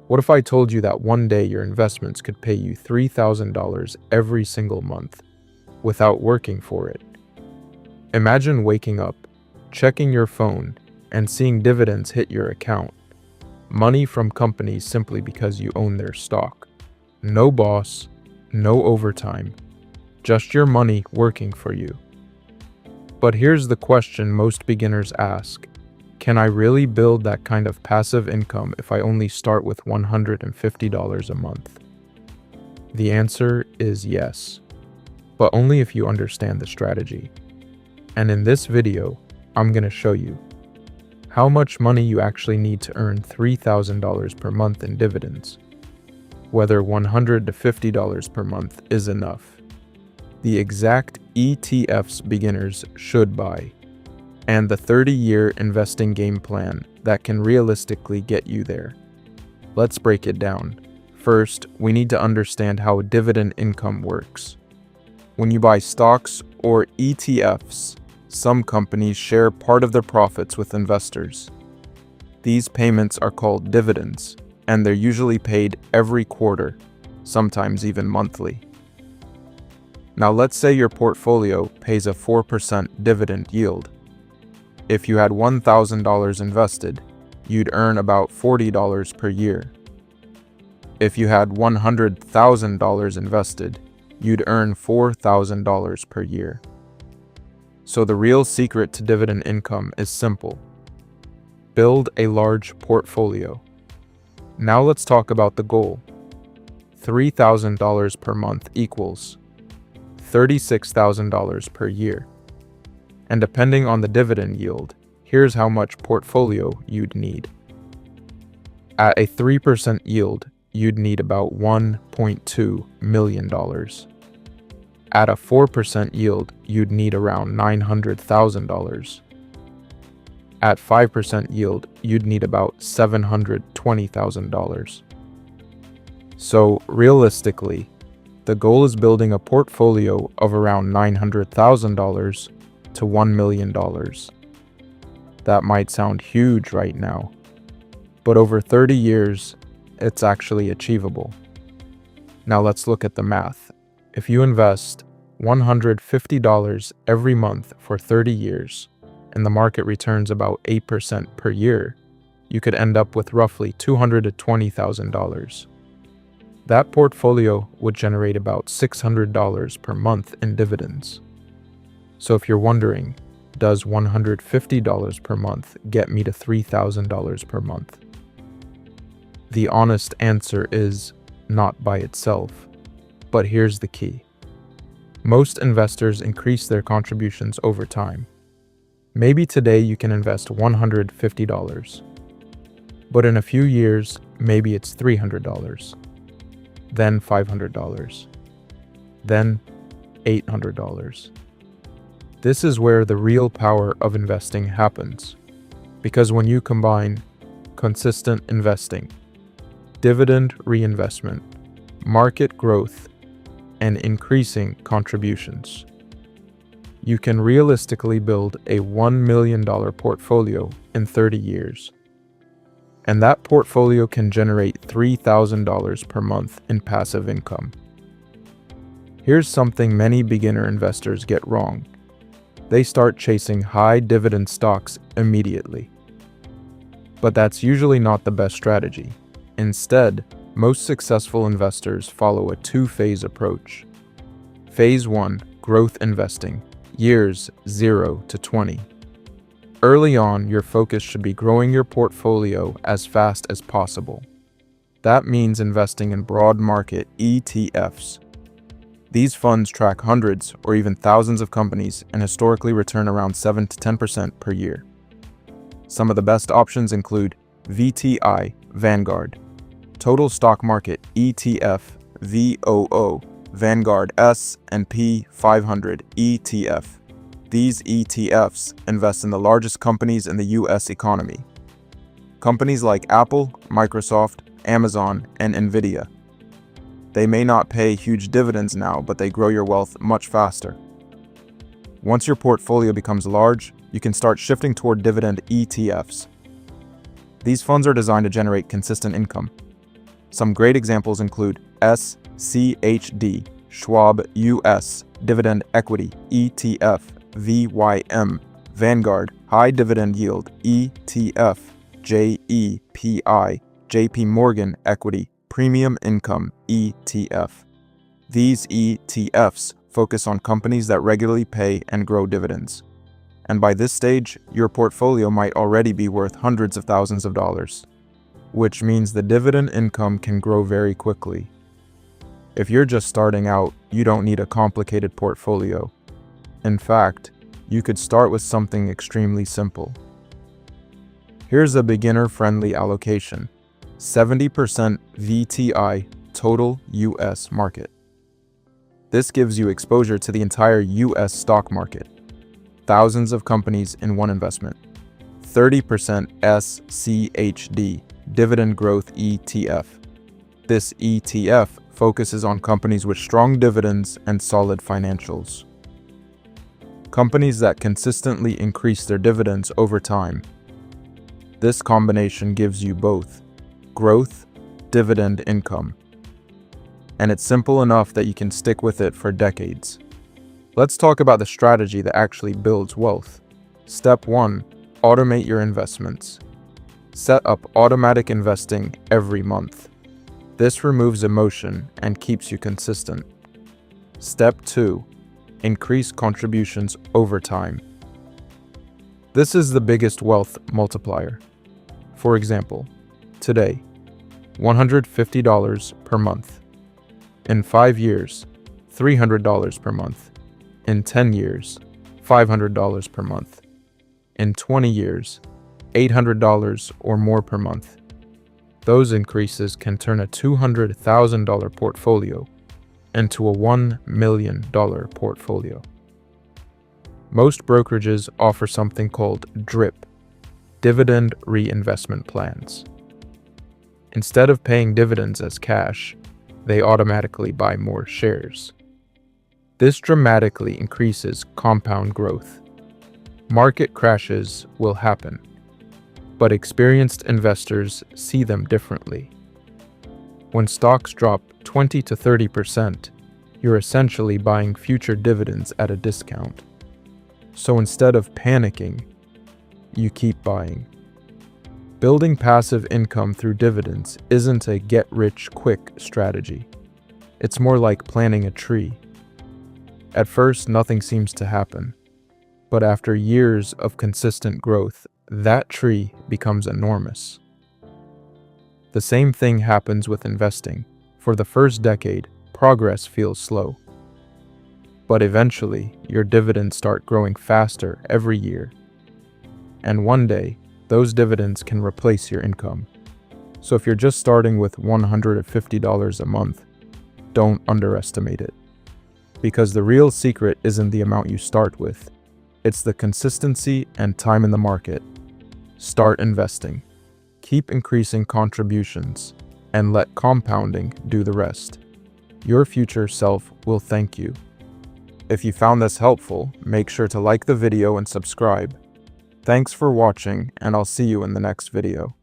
What if I told you that one day your investments could pay you $3,000 every single month without working for it? Imagine waking up, checking your phone, and seeing dividends hit your account. Money from companies simply because you own their stock. No boss, no overtime, just your money working for you. But here's the question most beginners ask. Can I really build that kind of passive income if I only start with $150 a month? The answer is yes, but only if you understand the strategy. And in this video, I'm going to show you how much money you actually need to earn $3,000 per month in dividends, whether $100 to $50 per month is enough, the exact ETFs beginners should buy, and the 30-year investing game plan that can realistically get you there. Let's break it down. First, we need to understand how dividend income works. When you buy stocks or ETFs, some companies share part of their profits with investors. These payments are called dividends, and they're usually paid every quarter, sometimes even monthly. Now let's say your portfolio pays a 4% dividend yield. If you had $1,000 invested, you'd earn about $40 per year. If you had $100,000 invested, you'd earn $4,000 per year. So the real secret to dividend income is simple. Build a large portfolio. Now let's talk about the goal. $3,000 per month equals $36,000 per year. And depending on the dividend yield, here's how much portfolio you'd need. At a 3% yield, you'd need about $1.2 million. At a 4% yield, you'd need around $900,000. At 5% yield, you'd need about $720,000. So, realistically, the goal is building a portfolio of around $900,000 to $1 million. That might sound huge right now, but over 30 years, it's actually achievable. Now let's look at the math. If you invest $150 every month for 30 years, and the market returns about 8% per year, you could end up with roughly $220,000 to $20,000. That portfolio would generate about $600 per month in dividends. So if you're wondering, does $150 per month get me to $3,000 per month? The honest answer is not by itself, but here's the key. Most investors increase their contributions over time. Maybe today you can invest $150, but in a few years, maybe it's $300, then $500, then $800. This is where the real power of investing happens, because when you combine consistent investing, dividend reinvestment, market growth, and increasing contributions, you can realistically build a $1 million portfolio in 30 years. And that portfolio can generate $3,000 per month in passive income. Here's something many beginner investors get wrong. They start chasing high dividend stocks immediately. But that's usually not the best strategy. Instead, most successful investors follow a two-phase approach. Phase 1, growth investing, years 0 to 20. Early on, your focus should be growing your portfolio as fast as possible. That means investing in broad market ETFs. These funds track hundreds or even thousands of companies and historically return around 7 to 10% per year. Some of the best options include VTI, Vanguard, Total Stock Market ETF, VOO, Vanguard S&P 500 ETF. These ETFs invest in the largest companies in the US economy. Companies like Apple, Microsoft, Amazon, and Nvidia. They may not pay huge dividends now, but they grow your wealth much faster. Once your portfolio becomes large, you can start shifting toward dividend ETFs. These funds are designed to generate consistent income. Some great examples include SCHD, Schwab US, Dividend Equity, ETF, VYM, Vanguard, High Dividend Yield, ETF, JEPI, JP Morgan Equity, Premium Income, ETF. These ETFs focus on companies that regularly pay and grow dividends. And by this stage, your portfolio might already be worth hundreds of thousands of dollars, which means the dividend income can grow very quickly. If you're just starting out, you don't need a complicated portfolio. In fact, you could start with something extremely simple. Here's a beginner-friendly allocation: 70% VTI total US market. This gives you exposure to the entire US stock market, thousands of companies in one investment. 30% SCHD, Dividend Growth ETF. This ETF focuses on companies with strong dividends and solid financials. Companies that consistently increase their dividends over time. This combination gives you both growth, dividend income. And it's simple enough that you can stick with it for decades. Let's talk about the strategy that actually builds wealth. Step 1. Automate your investments. Set up automatic investing every month. This removes emotion and keeps you consistent. Step 2. Increase contributions over time. This is the biggest wealth multiplier. For example, today, $150 per month. In 5 years, $300 per month. In 10 years, $500 per month. In 20 years, $800 or more per month. Those increases can turn a $200,000 portfolio into a $1 million portfolio. Most brokerages offer something called DRIP, Dividend Reinvestment Plans. Instead of paying dividends as cash, they automatically buy more shares. This dramatically increases compound growth. Market crashes will happen, but experienced investors see them differently. When stocks drop 20 to 30%, you're essentially buying future dividends at a discount. So instead of panicking, you keep buying. Building passive income through dividends isn't a get-rich-quick strategy. It's more like planting a tree. At first, nothing seems to happen. But after years of consistent growth, that tree becomes enormous. The same thing happens with investing. For the first decade, progress feels slow. But eventually, your dividends start growing faster every year. And one day, those dividends can replace your income. So if you're just starting with $150 a month, don't underestimate it. Because the real secret isn't the amount you start with. It's the consistency and time in the market. Start investing. Keep increasing contributions, and let compounding do the rest. Your future self will thank you. If you found this helpful, make sure to like the video and subscribe. Thanks for watching, and I'll see you in the next video.